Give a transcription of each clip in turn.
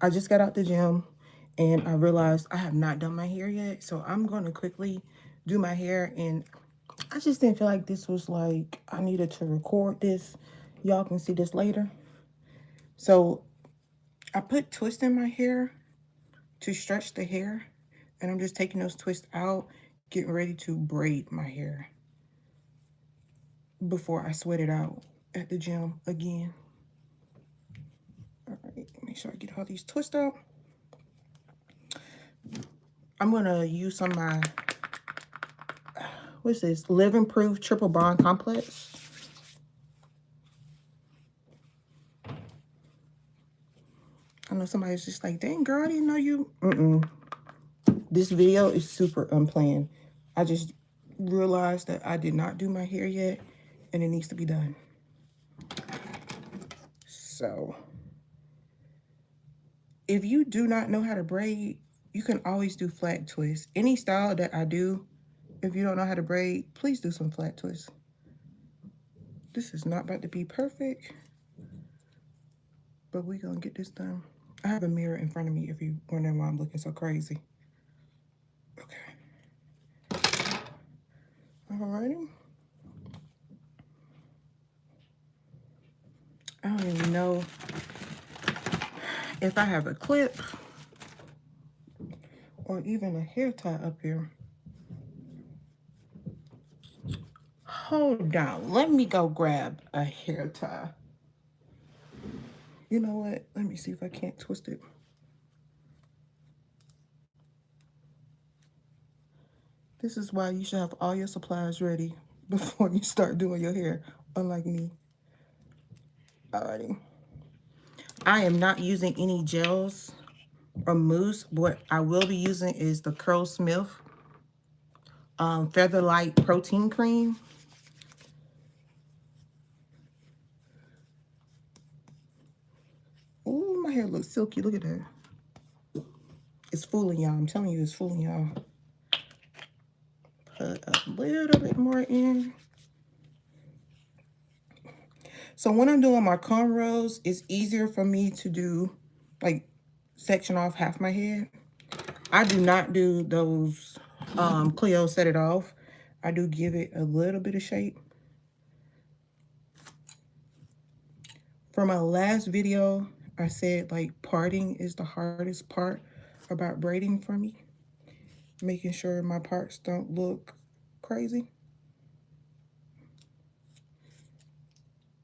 I just got out the gym and I realized I have not done my hair yet. So I'm going to quickly do my hair. And I just didn't feel like this was like, I needed to record this. Y'all can see this later. So I put twists in my hair to stretch the hair. And I'm just taking those twists out, getting ready to braid my hair before I sweat it out at the gym again. All right, make sure I get all these twists out. I'm gonna use some of my, what's this, Living Proof Triple Bond Complex. I know somebody's just like, dang girl, I didn't know you. This video is super unplanned. I just realized that I did not do my hair yet and it needs to be done. So if you do not know how to braid, you can always do flat twists. Any style that I do, if you don't know how to braid, please do some flat twists. This is not about to be perfect, but we're gonna get this done. I have a mirror in front of me if you're wondering why I'm looking so crazy. Okay. Alrighty. I don't even know if I have a clip or even a hair tie up here. Hold on, let me go grab a hair tie. You know what? Let me see if I can't twist it. This is why you should have all your supplies ready before you start doing your hair, unlike me. Alrighty. I am not using any gels or mousse. What I will be using is the Curl Smith Feather Light Protein Cream. Ooh, my hair looks silky. Look at that. It's fooling y'all. I'm telling you, it's fooling y'all. Put a little bit more in. So when I'm doing my cornrows, it's easier for me to do, like, section off half my head. I do not do those Cleo Set It Off. I do give it a little bit of shape. For my last video, I said, like, parting is the hardest part about braiding for me. Making sure my parts don't look crazy.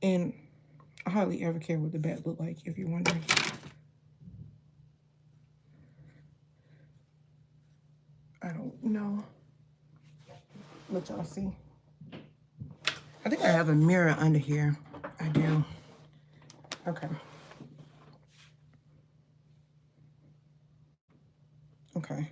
And I hardly ever care what the back look like, if you're wondering. I don't know. Let y'all see. I think I have a mirror under here. I do. Okay. Okay.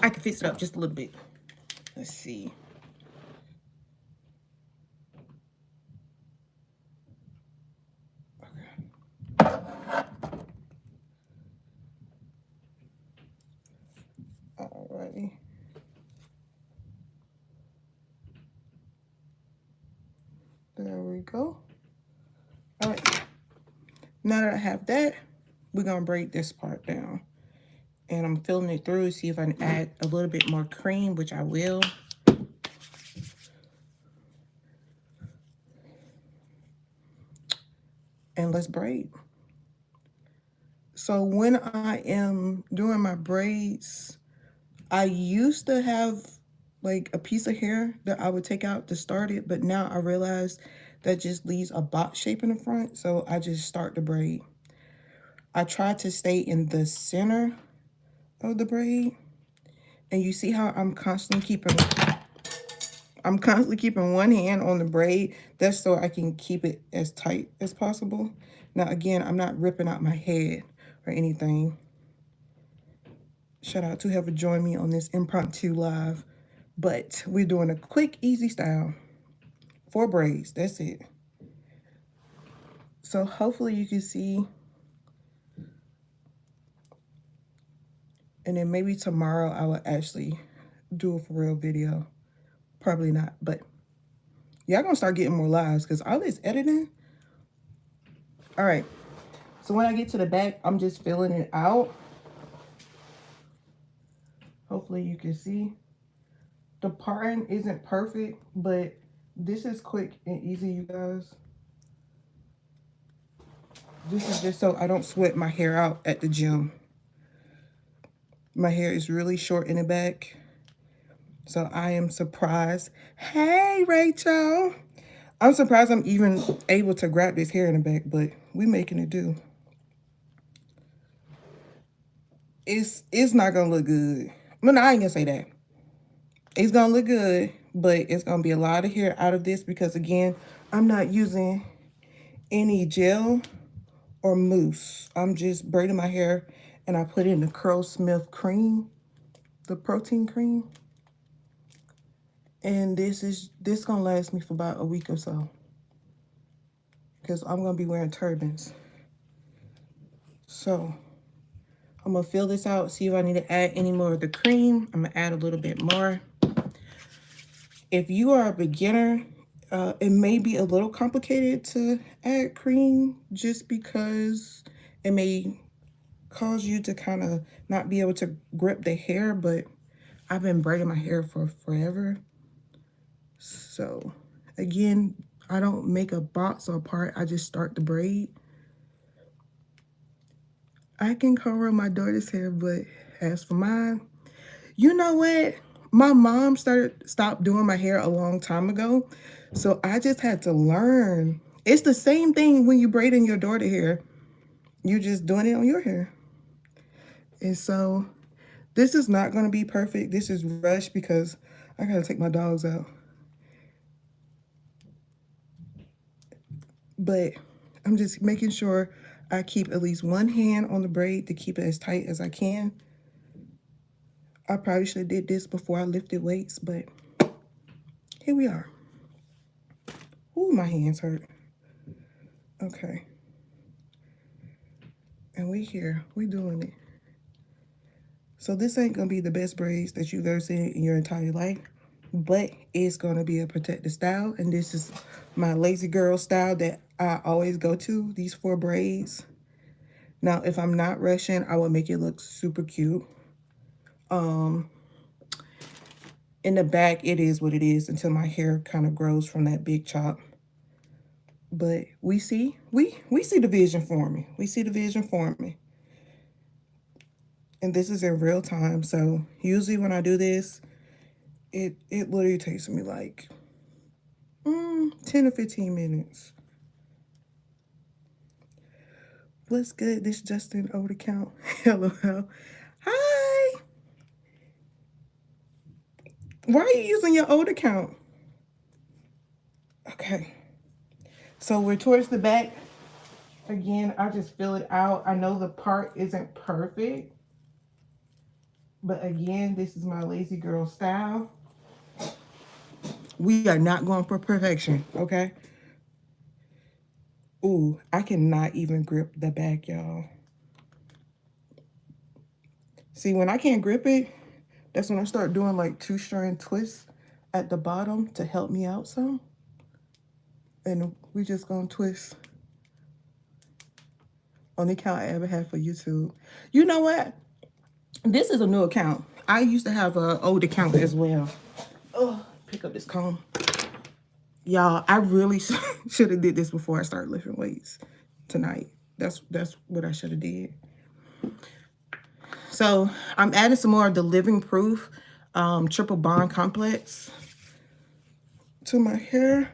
I can fix it up just a little bit. Let's see. Alrighty. There we go. All right. Now that I have that, we're gonna braid this part down. And I'm filling it through to see if I can add a little bit more cream, which I will. And let's braid. So when I am doing my braids, I used to have like a piece of hair that I would take out to start it, but now I realize that just leaves a box shape in the front, so I just start the braid. I try to stay in the center of the braid, and you see how I'm constantly keeping one hand on the braid. That's so I can keep it as tight as possible. Now again, I'm not ripping out my head or anything. Shout out to whoever joined me on this impromptu live. But we're doing a quick, easy style. 4 braids, that's it. So hopefully you can see. And then maybe tomorrow I will actually do a for real video. Probably not, but y'all gonna start getting more lives because all this editing. All right, So when I get to the back, I'm just filling it out. Hopefully you can see. The parting isn't perfect, but this is quick and easy, you guys. This is just so I don't sweat my hair out at the gym. My hair is really short in the back. So I am surprised. Hey, Rachel. I'm surprised I'm even able to grab this hair in the back, but we making it do. It's not gonna look good. Well, no, I ain't gonna say that. It's gonna look good, but it's gonna be a lot of hair out of this because again, I'm not using any gel or mousse. I'm just braiding my hair and I put in the Curlsmith cream, the protein cream. And this gonna last me for about a week or so. Because I'm gonna be wearing turbans. So I'm gonna fill this out, see if I need to add any more of the cream. I'm gonna add a little bit more. If you are a beginner, it may be a little complicated to add cream just because it may cause you to kind of not be able to grip the hair, but I've been braiding my hair for forever. So again, I don't make a box or a part, I just start the braid. I can color my daughter's hair, but as for mine, you know what? My mom stopped doing my hair a long time ago. So I just had to learn. It's the same thing when you braiding your daughter hair. You're just doing it on your hair. And so this is not going to be perfect. This is rushed because I got to take my dogs out. But I'm just making sure I keep at least one hand on the braid to keep it as tight as I can. I probably should have did this before I lifted weights, but here we are. Ooh, my hands hurt. Okay. And we here. We doing it. So this ain't going to be the best braids that you've ever seen in your entire life, but it's going to be a protected style. And this is my lazy girl style that I always go to, these 4 braids. Now, if I'm not rushing, I will make it look super cute. In the back, it is what it is until my hair kind of grows from that big chop. But we see the vision forming. We see the vision forming. And this is in real time. So usually when I do this, it literally takes me like 10 or 15 minutes. What's good? This Justin old account. Hello. Hi. Why are you using your old account? Okay. So we're towards the back. Again, I just fill it out. I know the part isn't perfect. But again, this is my lazy girl style. We are not going for perfection, okay? Ooh, I cannot even grip the back, y'all. See, when I can't grip it, that's when I start doing like 2-strand twists at the bottom to help me out some. And we just gonna twist. Only account I ever had for YouTube. You know what? This is a new account. I used to have an old account as well. Oh, pick up this comb. Y'all, I really should have did this before I started lifting weights tonight. That's what I should have did. So I'm adding some more of the Living Proof Triple Bond Complex to my hair.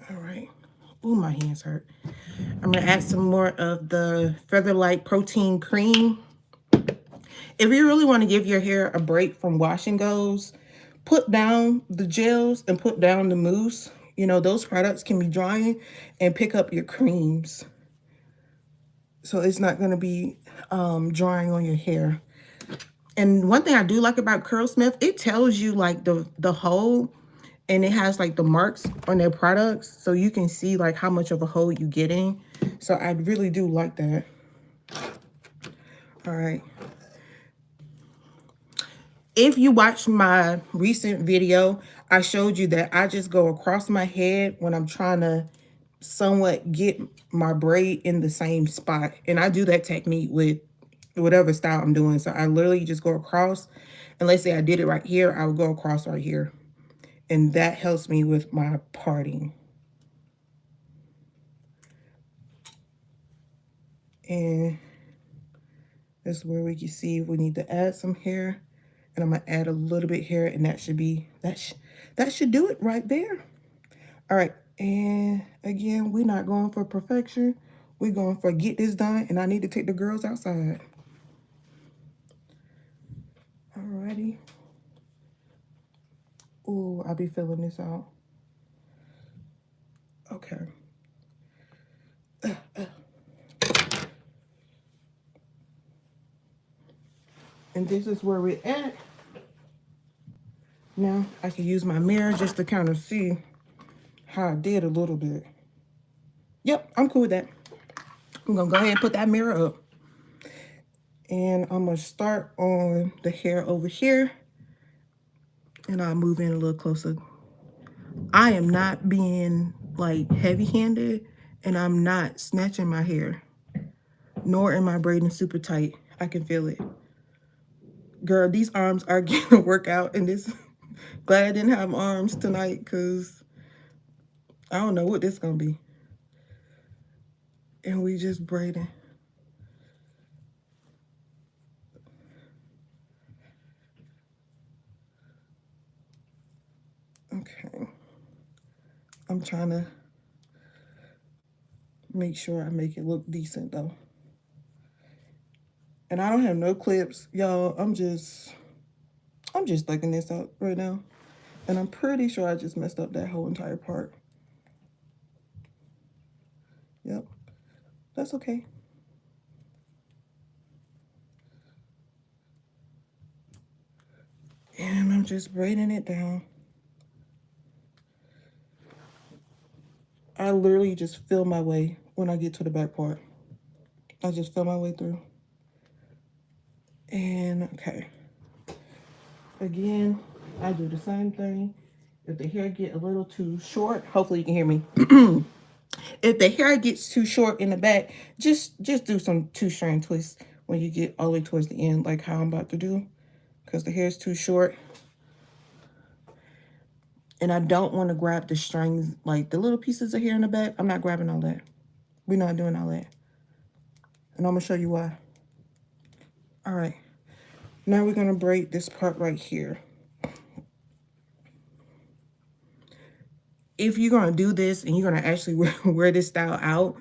All right. Ooh, my hands hurt. I'm gonna add some more of the Featherlight Protein Cream. If you really want to give your hair a break from wash and goes, put down the gels and put down the mousse. You know, those products can be drying, and pick up your creams. So it's not going to be drying on your hair. And one thing I do like about Curlsmith, it tells you like the hole, and it has like the marks on their products. So you can see like how much of a hole you're getting. So I really do like that. All right. If you watched my recent video, I showed you that I just go across my head when I'm trying to somewhat get my braid in the same spot. And I do that technique with whatever style I'm doing. So I literally just go across. And let's say I did it right here, I would go across right here. And that helps me with my parting. And that's where we can see if we need to add some hair. And I'm gonna add a little bit here, and that should be that should do it right there. All right, and again, we're not going for perfection. We're going for get this done, and I need to take the girls outside. Alrighty. Ooh, I'll be filling this out. Okay. And this is where we're at. Now I can use my mirror just to kind of see how I did a little bit. Yep, I'm cool with that. I'm gonna go ahead and put that mirror up. And I'm gonna start on the hair over here. And I'll move in a little closer. I am not being like heavy-handed, and I'm not snatching my hair, nor am I braiding super tight. I can feel it. Girl, these arms are getting a workout, and this glad I didn't have arms tonight because I don't know what this is gonna be. And we just braiding. Okay. I'm trying to make sure I make it look decent though. And I don't have no clips, y'all. I'm just thugging this out right now. And I'm pretty sure I just messed up that whole entire part. Yep. That's okay. And I'm just braiding it down. I literally just feel my way when I get to the back part. I just feel my way through. And okay. Again, I do the same thing. If the hair get a little too short, hopefully you can hear me. If the hair gets too short in the back, just do some two-strand twists when you get all the way towards the end, like how I'm about to do, because the hair is too short. And I don't want to grab the strings, like the little pieces of hair in the back. I'm not grabbing all that. We're not doing all that. And I'm going to show you why. All right. Now we're going to braid this part right here. If you're going to do this and you're going to actually wear this style out,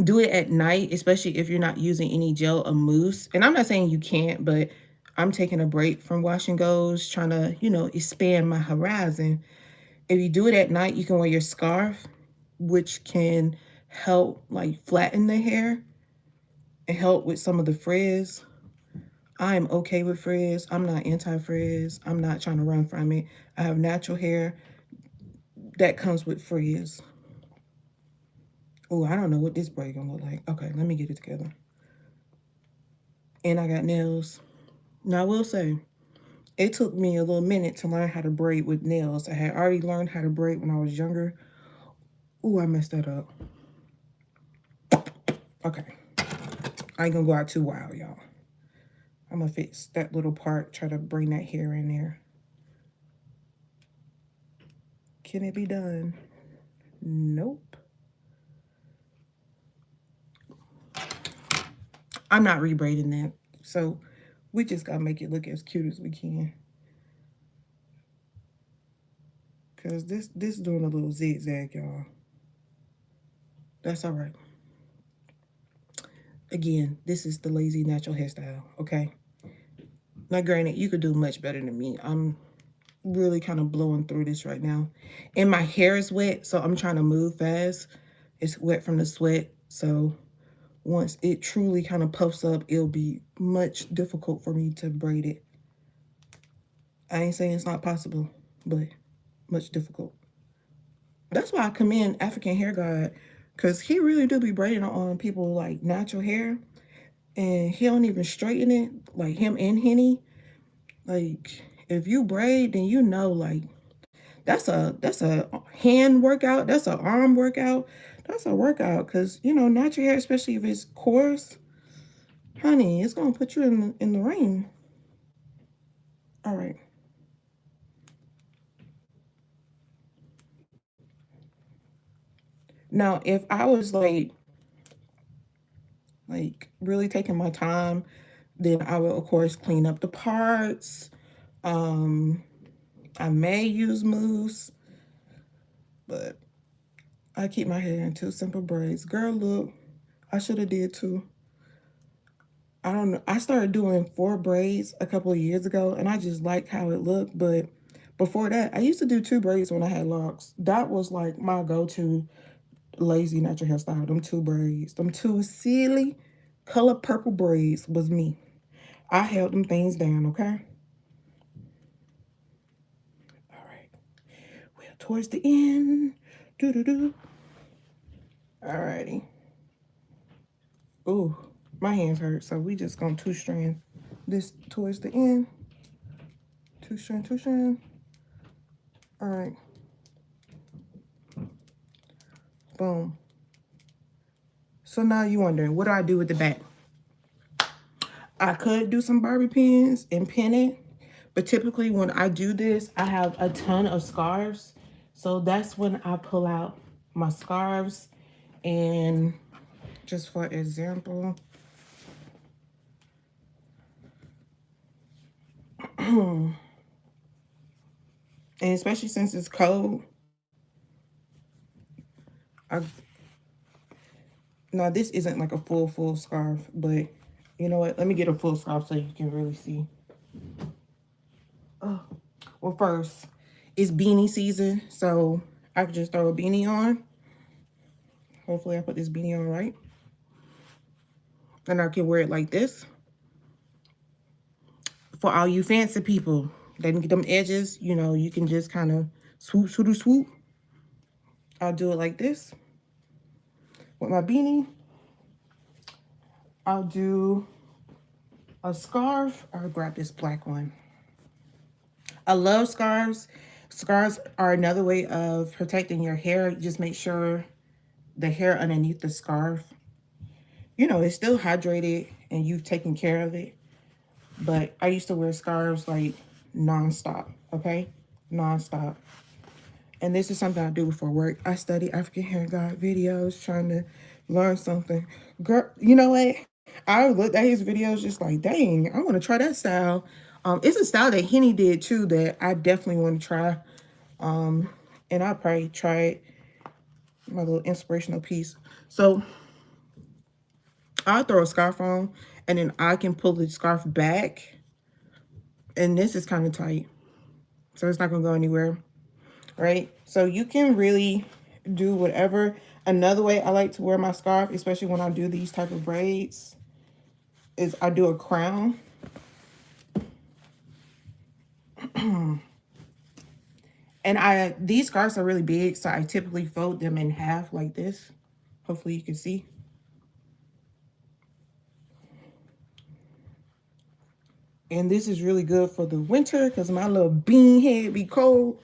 do it at night, especially if you're not using any gel or mousse. And I'm not saying you can't, but I'm taking a break from wash and goes, trying to, expand my horizon. If you do it at night, you can wear your scarf, which can help like flatten the hair and help with some of the frizz. I am okay with frizz. I'm not anti-frizz. I'm not trying to run from it. I have natural hair that comes with frizz. Oh, I don't know what this braid gonna look like. Okay, let me get it together. And I got nails. Now I will say, it took me a little minute to learn how to braid with nails. I had already learned how to braid when I was younger. Ooh, I messed that up. Okay. I ain't gonna go out too wild, y'all. I'm gonna fix that little part, try to bring that hair in there. Can it be done? Nope. I'm not rebraiding that. So we just gotta make it look as cute as we can. Cause this doing a little zigzag, y'all. That's all right. Again, this is the lazy natural hairstyle, okay? Now granted, you could do much better than me. I'm really kind of blowing through this right now. And my hair is wet, so I'm trying to move fast. It's wet from the sweat, so once it truly kind of puffs up, it'll be much difficult for me to braid it. I ain't saying it's not possible, but much difficult. That's why I commend African Hair God, because he really do be braiding on people like natural hair, and he don't even straighten it, like him and Henny. Like, if you braid, then like, that's a hand workout. That's an arm workout. That's a workout because natural hair, especially if it's coarse, honey, it's gonna put you in the ring. All right. Now, if I was like really taking my time, then I will of course clean up the parts. Um, I may use mousse, but I keep my hair in two simple braids. Girl, look, I should have did two. I don't know. I started doing four braids a couple of years ago, and I just like how it looked. But before that, I used to do two braids when I had locks. That was like my go-to lazy natural hairstyle. Them two braids, them two silly color purple braids was me. I held them things down. Okay. All right. Well, towards the end. Do do do. Alrighty. Ooh, my hands hurt, so we just gonna two strand this towards the end. Two strand, two strand. All right. Boom. So now you're wondering, what do I do with the back? I could do some bobby pins and pin it, but typically when I do this, I have a ton of scarves. So that's when I pull out my scarves. And just for example, and especially since it's cold, I now this isn't like a full scarf, but you know what? Let me get a full scarf so you can really see. Oh, well, first, it's beanie season, so I could just throw a beanie on. Hopefully, I put this beanie on right, and I can wear it like this. For all you fancy people, they can get them edges. You can just kind of swoop, swoop, swoop. I'll do it like this with my beanie. I'll do a scarf. I'll grab this black one. I love scarves. Scarves are another way of protecting your hair. Just make sure the hair underneath the scarf, it's still hydrated and you've taken care of it. But I used to wear scarves like nonstop, okay? Nonstop. And this is something I do before work. I study African hair guide videos, trying to learn something. Girl, you know what? I looked at his videos just like, dang, I want to try that style. It's a style that Henny did too that I definitely want to try. And I'll probably try it, my little inspirational piece. So I'll throw a scarf on and then I can pull the scarf back. And this is kind of tight, so it's not going to go anywhere, right? So you can really do whatever. Another way I like to wear my scarf, especially when I do these type of braids, is I do a crown. And these scarves are really big, so I typically fold them in half like this. Hopefully you can see. And this is really good for the winter because my little bean head be cold.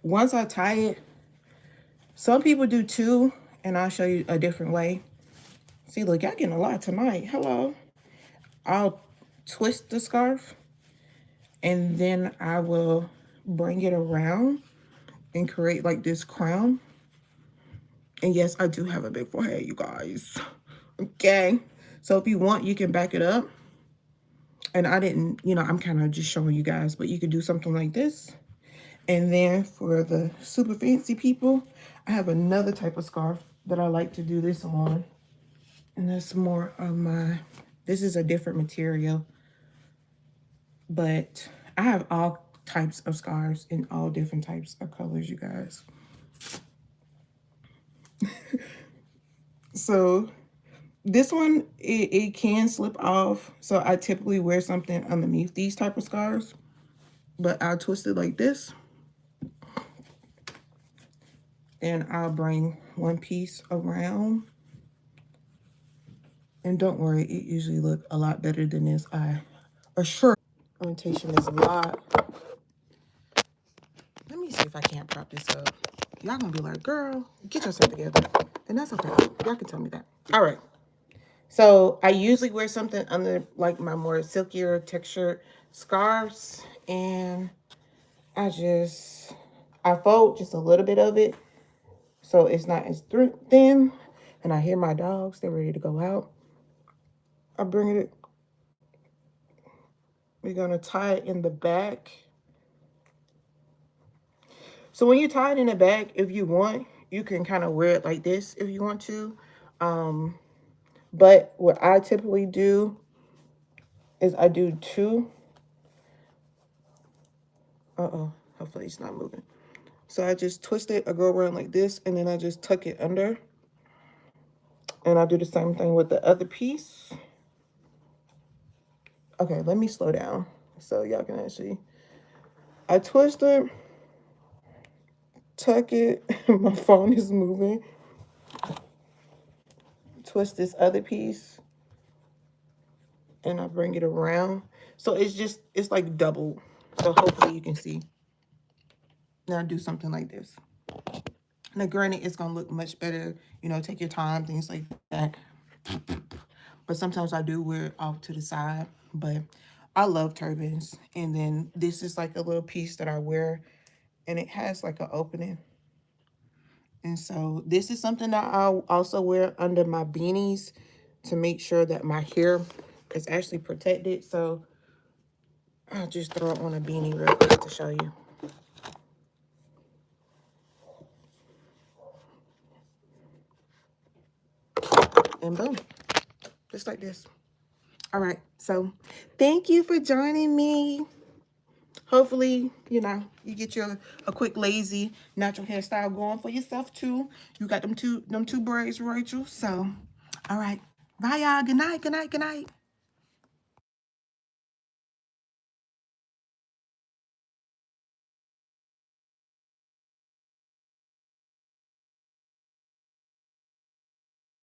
Once I tie it, some people do two, and I'll show you a different way. See, look, y'all getting a lot tonight. Hello. I'll twist the scarf, and then I will bring it around and create like this crown. And yes, I do have a big forehead, you guys. Okay. So if you want, you can back it up. And I didn't, I'm kind of just showing you guys, but you could do something like this. And then for the super fancy people, I have another type of scarf that I like to do this on. And that's more of this is a different material. But I have all types of scarves in all different types of colors, you guys. So this one, it can slip off. So I typically wear something underneath these type of scarves. But I'll twist it like this. And I'll bring one piece around. And don't worry, it usually look a lot better than this. I assure orientation is a lot. Let me if I can't prop this up. Y'all gonna be like, girl, get yourself together. And that's okay. Y'all can tell me that. All right. So I usually wear something under like my more silkier textured scarves. And I fold just a little bit of it so it's not as thin. And I hear my dogs, they're ready to go out. I bring it, we're gonna tie it in the back. So when you tie it in the back, if you want, you can kind of wear it like this if you want to. But what I typically do is I do two. Hopefully it's not moving. So I just twist it, I go around like this, and then I just tuck it under. And I do the same thing with the other piece. Okay, let me slow down so y'all can actually. I twist it, tuck it. My phone is moving. Twist this other piece, and I bring it around. So it's like double. So hopefully you can see. Now do something like this. Now, granted, it's gonna look much better. Take your time, things like that. But sometimes I do wear it off to the side. But I love turbans. And then this is like a little piece that I wear, and it has like an opening. And so this is something that I'll also wear under my beanies to make sure that my hair is actually protected. So I'll just throw it on a beanie real quick to show you. And boom, just like this. All right, so thank you for joining me. Hopefully, you get a quick, lazy, natural hairstyle going for yourself too. You got them two braids, Rachel. So, all right, bye y'all. Good night. Good night. Good night.